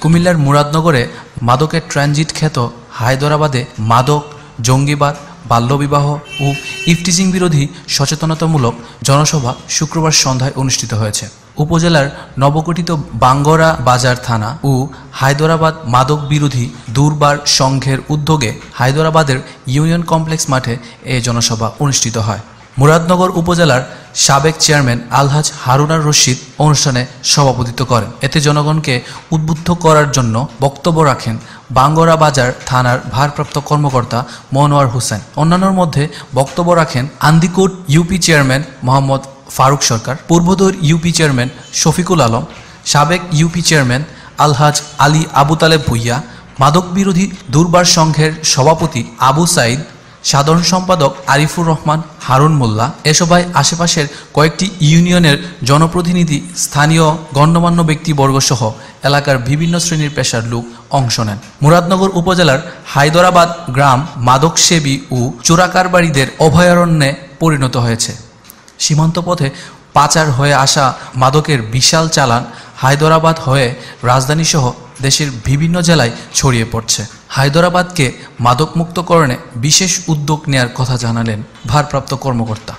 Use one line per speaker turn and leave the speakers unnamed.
কুমিল্লার মুরাদনগরে মাদকের ট্রানজিট খ্যাত হায়দরাবাদে মাদক, জঙ্গিবাদ, বাল্যবিবাহ ও ইফটিজিং বিরোধী সচেতনতামূলক জনসভা শুক্রবার সন্ধ্যায় অনুষ্ঠিত হয়েছে। উপজেলার নবগঠিত বাঙ্গরা বাজার থানা ও হায়দরাবাদ মাদক বিরোধী দুর্বার সংঘের উদ্যোগে হায়দরাবাদের ইউনিয়ন কমপ্লেক্স মাঠে এ জনসভা অনুষ্ঠিত হয়। মুরাদনগর উপজেলার সাবেক চেয়ারম্যান আলহাজ হারুনার রশিদ অনুষ্ঠানে সভাপতিত্ব করেন। এতে জনগণকে উদ্বুদ্ধ করার জন্য বক্তব্য রাখেন বাঙ্গরা বাজার থানার ভারপ্রাপ্ত কর্মকর্তা মনোয়ার হোসেন। অন্যান্যর মধ্যে বক্তব্য রাখেন আন্দিকোট ইউপি চেয়ারম্যান মোহাম্মদ ফারুক সরকার, পূর্বদৈর ইউপি চেয়ারম্যান শফিকুল আলম, সাবেক ইউপি চেয়ারম্যান আলহাজ আলী আবু তালেব ভুইয়া, মাদক বিরোধী দুর্বার সংঘের সভাপতি আবু সাইদ, সাধারণ সম্পাদক আরিফুর রহমান হারুন মোল্লা। এ সভায় আশেপাশের কয়েকটি ইউনিয়নের জনপ্রতিনিধি, স্থানীয় গণ্যমান্য ব্যক্তিবর্গ সহ এলাকার বিভিন্ন শ্রেণীর পেশার লোক অংশ নেন। মুরাদনগর উপজেলার হায়দরাবাদ গ্রাম মাদকসেবী ও চোরাকারবারীদের অভয়ারণ্যে পরিণত হয়েছে। সীমান্ত পথে পাচার হয়ে আসা মাদকের বিশাল চালান হায়দরাবাদ হয়ে রাজধানীসহ দেশের বিভিন্ন জেলায় ছড়িয়ে পড়ছে। হায়দরাবাদকে মাদকমুক্তকরণে বিশেষ উদ্যোগ নেয়ার কথা জানালেন ভারপ্রাপ্ত কর্মকর্তা।